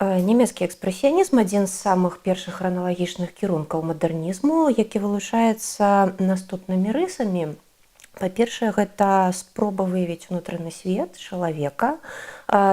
Нямецкі экспрэсіянізм адзін з самых першых храналагічных кірункаў мадэрнізму, які вылучаецца наступнымі рысамі. Па-першае, гэта спроба выявіць унутраны свет чалавека,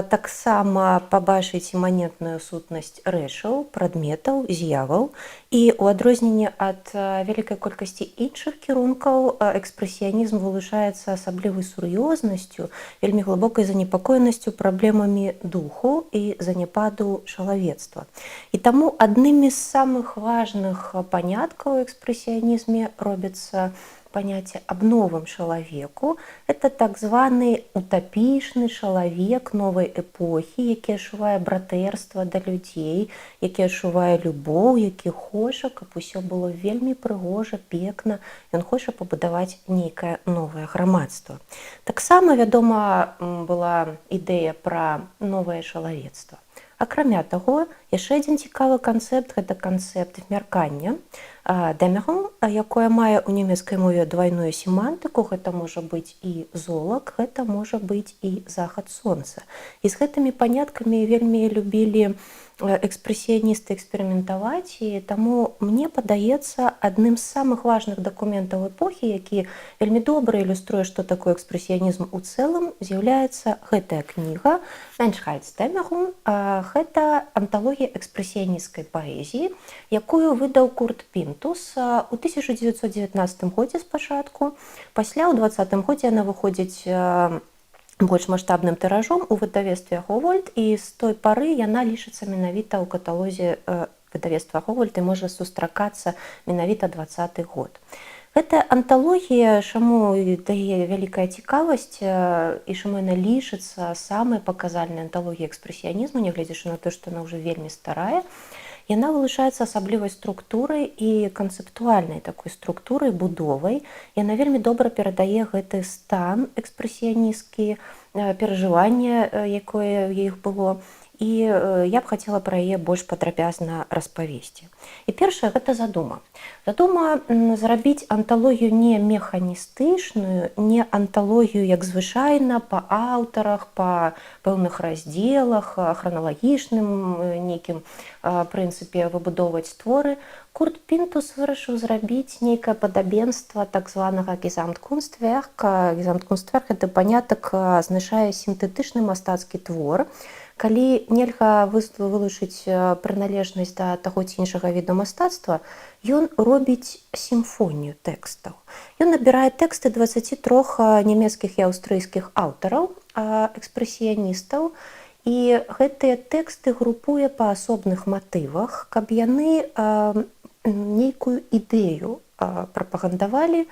таксама пабачыць іманентную сутнасць рэчаў, прадметаў, з'яваў. І ў адрозненне ад вялікай колькасці іншых кірункаў, экспрэсіянізм вылучаецца асаблівай сур'ёзнасцю, вельмі глыбокай занепакоенасцю праблемамі духу і заняпаду чалавецтва. І таму аднымі з самых важных паняткаў у экспрэсіянізме робіцца паняцце аб новым чалавеку. Это так званы утапічны чалавек новай эпохі, які адчувае братэрства да людзей, які адчувае любоў, які хоча, каб усё было вельмі прыгожа, пекна. Ён хоча пабудаваць нейкае новае грамадства. Таксама, вядома, была ідэя пра новае чалавецтва. Акрамя таго, яшчэ адзін цікавы канцэпт – гэта канцэпт мяркання. Дэмерун, якое мае ў нямецкай мове двайную семантыку, гэта можа быць і золак, гэта можа быць і захад сонца. І з гэтымі паняткамі вельмі любілі экспрэсіяністы эксперыментаваць, і таму мне падаецца адным з самых важных дакументаў эпохі, які вельмі добра ілюструе, што такое экспрэсіянізм у цэлым, з'яўляецца гэтая кніга «Menschheitsdämmerung». Гэта анталогія экспрэсіянісцкай паэзіі, якую выдаў Курт Пінтус у 1919 годзе спачатку. Пасля ў 2020 годзе яна выходзіць больш маштабным тыражом у выдавецтве Гогольд, і з той пары яна лічыцца менавіта ў каталозе выдавецтва Гогольд і можа сустракацца менавіта 2020 год. Гэтая анталогія, чаму дае вялікая цікавасць і чаму яна лічыцца самай паказальнай анталогіяй экспрэсіянізму, нягледзячы на тое, што яна ўжо вельмі старая, яна вылучаецца асаблівай структурай і канцэптуальнай такой структурай, будовай. Яна вельмі добра перадае гэты стан экспрэсіянісцкі, перажыванне, якое ў іх было. І я б хацела пра яе больш падрабязна распавесці. І першае – гэта задума. Задума зрабіць анталогію не механістычную, не анталогію, як звычайна, па аўтарах, па пэўных раздзелах, храналагічным нейкім прынцыпе выбудоўваць творы. Курт Пінтус вырашыў зрабіць нейкае падабенства так званага Gesamtkunstwerk. Gesamtkunstwerk – гэта панятак азначае сінтэтычны мастацкі твор. Калі нельга вылучыць прыналежнасць да таго ці іншага віду мастацтва, ён робіць сімфонію тэкстаў. Ён набірае тэксты 23 нямецкіх і аўстрыйскіх аўтараў, экспрэсіяністаў, і гэтыя тэксты групуе па асобных матывах, каб яны нейкую ідэю прапагандавалі,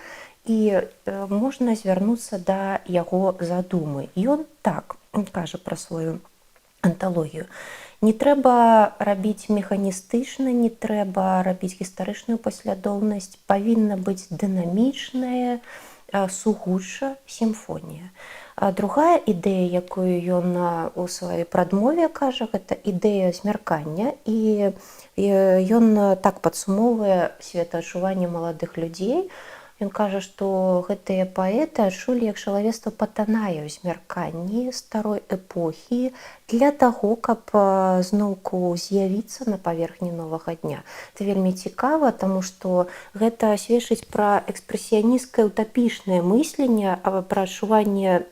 і можна звярнуцца да яго задумы. Ён так кажа пра сваю анталогію. Не трэба рабіць механістычна, не трэба рабіць гістарычную паслядоўнасць, павінна быць дынамічная, сугучча сімфонія. Другая ідэя, якую ён у сваёй прадмове кажа, гэта ідэя змяркання, і ён так падсумоўвае светаадчуванне маладых людзей. Ён кажа, што гэтыя паэты адчулі, як чалавецтва патанае ў змярканні старой эпохі для таго, каб зноўку з'явіцца на паверхні новага дня. Это вельмі цікава, таму што гэта сведчыць пра экспрэсіянісцкае утапічнае мысленне, пра адчуванне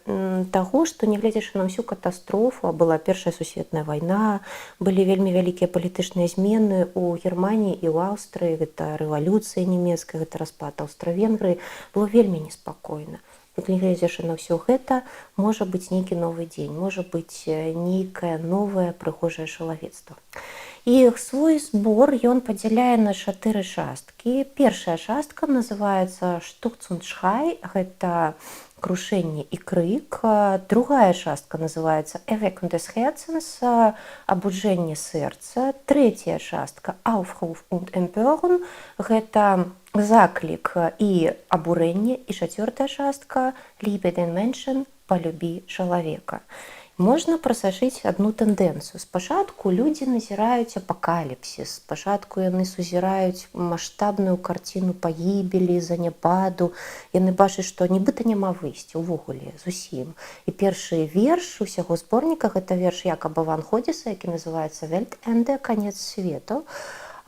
таго, што нягледзячы на ўсю катастрофу, а была Першая сусветная вайна, былі вельмі вялікія палітычныя змены ў Германіі і ў Аўстрыі, гэта рэвалюцыя нямецкая, гэта распад Аўстра-Венгрыі, было вельмі неспакойна. Нягледзячы на ўсё гэта, можа быць нейкі новы дзень, можа быць нейкае новае прыгожае чалавецтва. І свой збор ён падзяляе на 4 часткі. Першая частка называецца «Штурц-und-Schrei», гэта крушэнне і крык. Другая частка называецца «Erweckung des Herzens», абуджэнне сэрца. Трэцяя частка «Aufruf und Empörung», гэта заклік і абурэнне. І чацвёртая частка «Liebe den Menschen», «Палюбі чалавека». Можна прасажыць адну тэндэнцыю. Спачатку людзі назіраюць апакаліпсіс, спачатку яны сузіраюць маштабную карціну пагібелі, заняпаду. Яны бачаць, што нібыта няма выйсця ўвогуле зусім. І першы верш усяго зборніка гэта верш Якаба ван Ходзіса, які называецца «Weltende», канец свету.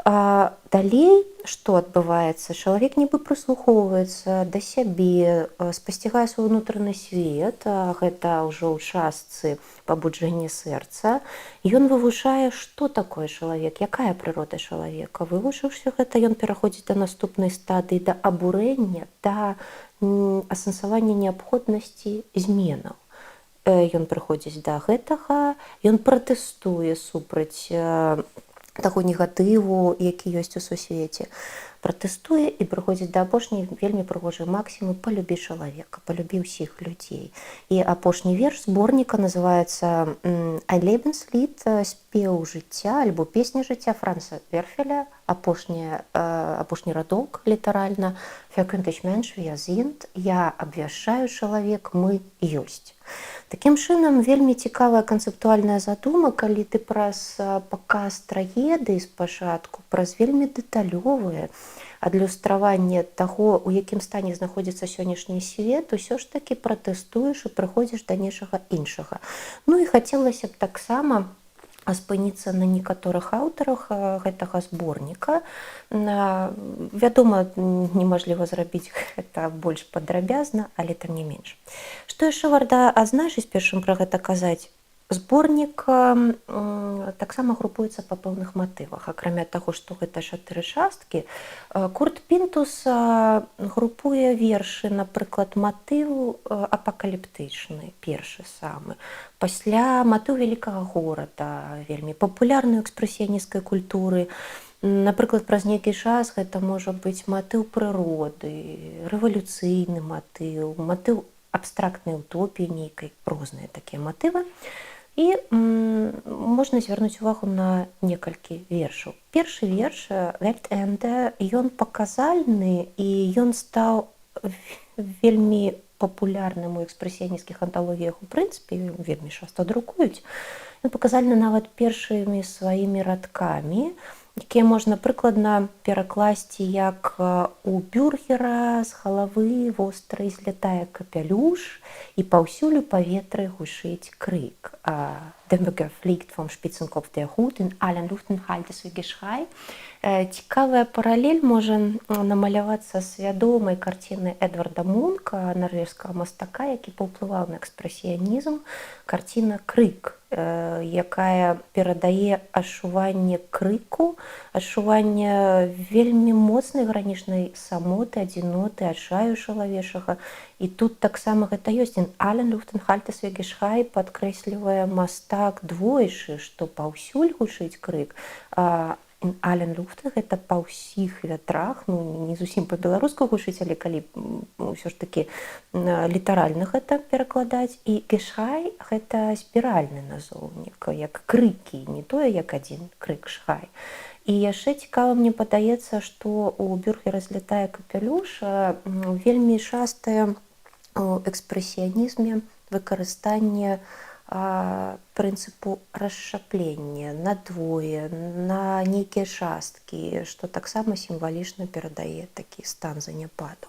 А далей што адбываецца? Чалавек нібы прыслухоўваецца да сябе, спасцігае свой унутраны свет, гэта ўжо ў частцы пабуджэння сэрца. Ён вывучае, што такое чалавек, якая прырода чалавека. Вывучыўшы гэта, ён пераходзіць да наступнай стадыі, да абурэння, да асэнсавання неабходнасці зменаў. Ён прыходзіць да гэтага, ён пратэстуе супраць таго негатыву, які ёсць у сусвеце, пратэстуе і прыходзіць да апошняй вельмі прыгожай максімы «Палюбі чалавека», «Палюбі ўсіх людзей». І апошні верш зборніка называецца «Ein Lebenslied», спеў жыцця альбо песня жыцця Франца Верфеля, апошні радок літаральна «Verkünde ich Mensch, wie er sind», «Я абвяшчаю чалавек, мы ёсць». Такім чынам, вельмі цікавая канцэптуальная задума, калі ты праз паказ трагедыі спачатку, праз вельмі дэталёвае адлюстраванне таго, у якім стане знаходзіцца сённяшні свет, усё ж такі пратэстуеш і прыходзіш да нечага іншага. Ну і хацелася б таксама спыніцца на некаторых аўтарах гэтага зборніка. Вядома, немажліва зрабіць гэта больш падрабязна, але тым не менш. Што яшчэ варта адзначыць, першым пра гэта казаць? Зборнік таксама групуецца па пэўных матывах. Акрамя таго, што гэта 4 часткі, Курт Пінтус групуе вершы, напрыклад, матыў апакаліптычны, першы самы. Пасля матыў вялікага горада, вельмі папулярнай экспрэсіянісцкай культуры. Напрыклад, праз нейкі час гэта можа быць матыў прыроды, рэвалюцыйны матыў, матыў абстрактнай утопіі нейкай, розныя такія матывы. І можна звярнуць увагу на некалькі вершаў. Першы верш «Weltende», ён паказальны і ён стаў вельмі папулярным у экспрэсіянісцкіх анталогіях у прынцыпе, вельмі часта друкуюць. Ён паказальны нават першымі сваімі радкамі, якія можна прыкладна перакласці як «У бюргера з галавы вострай злятае капялюш, і паўсюль у паветры гучыць крык. Der Bürger fliegt vom Spitzenkopf der Hut, in allen Luften hallt es wie Geschrei». Цікавая паралель можа намалявацца з вядомай карціны Эдварда Мунка, нарвежскага мастака, які паўплываў на экспрэсіянізм, карціна «Крык», якая перадае адчуванне крыку, адчуванне вельмі моцнай гранічнай самоты, адзіноты, адчаю чалавечага. І тут таксама гэта ёсць. «In allen Luften hallt es wie Geschrei» падкрэслівае мастак двойчы, што паўсюль гучыць крык. «In allen Luften» гэта па ўсіх вятрах, ну не зусім па-беларуску гучыць, але калі ўсё ж такі літаральна гэта перакладаць. І «Geschrei» гэта спіральны назоўнік, як крыкі, не тое як адзін крык «Schrei». І яшчэ цікава мне падаецца, што у бюргера злятае капялюш вельмі частае у экспрэсіянізме выкарыстанне прынцыпу расшчаплення на двое, на нейкія часткі, што таксама сімвалічна перадае такі стан заняпаду.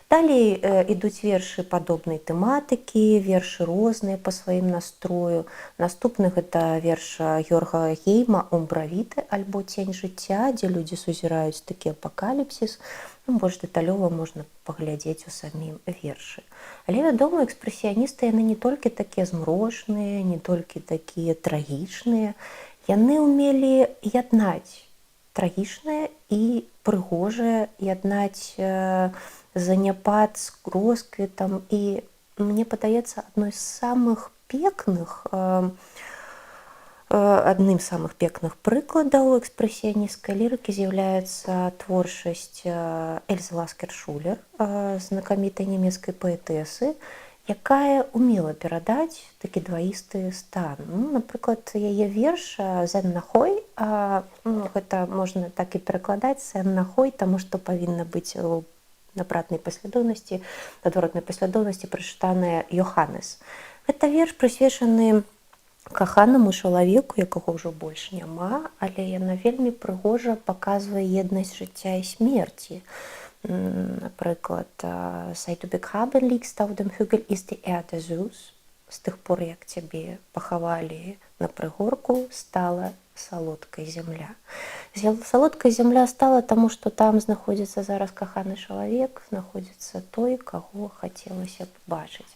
Далей ідуць вершы падобнай тэматыкі, вершы розныя па сваім настрою. Наступны гэта верш Георга Гейма «Умбравіты» альбо «Цень жыцця», дзе людзі сузіраюць такі апакаліпсіс. Больш дэталёва можна паглядзець у самім вершы. Але, вядома, экспрэсіяністы яны не толькі такія змрочныя, не толькі такія трагічныя. Яны ўмелі яднаць трагічнае і прыгожае, яднаць заняпад з росквітам. І мне падаецца, адным з самых прыкладаў экспрэсіянісцкай лірыкі з'яўляецца творчасць Эльзы Ласкер-Шулер, знакамітай нямецкай паэтэсы, якая умела перадаць такі дваісты стан. Напрыклад, яе верш «Зен нахой», гэта можна так і перакладаць «Сен нахой», таму што павінна быць у напратнай паслядоўнасці, адваротнай паслядоўнасці прачытаная «Йоханнес». Гэта верш прысвечаны каханаму чалавеку, якога ўжо больш няма, але яна вельмі прыгожа паказвае еднасць жыцця і смерці. Напрыклад, «Seit du begraben liegst auf dem Hügel, ist die Erde süß». З тых пор, як цябе пахавалі на прыгорку, стала салодкай зямля. Салодкай зямля стала таму, што там знаходзіцца зараз каханы чалавек, знаходзіцца той, каго хацелася б бачыць.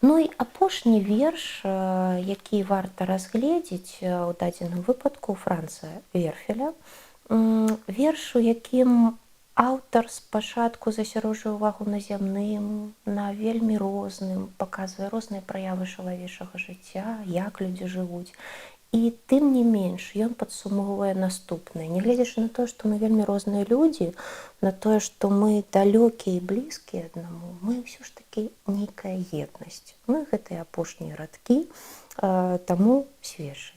Ну і апошні верш, які варта разгледзець у дадзеным выпадку, Франца Верфеля. Верш, у якім аўтар спачатку засярожвае ўвагу на зямным, на вельмі розным, паказвае розныя праявы чалавечага жыцця, як людзі жывуць. І тым не менш ён падсумоўвае наступнае. Нягледзячы на тое, што мы вельмі розныя людзі, на тое, што мы далёкія і блізкія аднаму, мы ўсё ж такі нейкая еднасць. Мы гэтыя апошнія радкі таму сведчаць.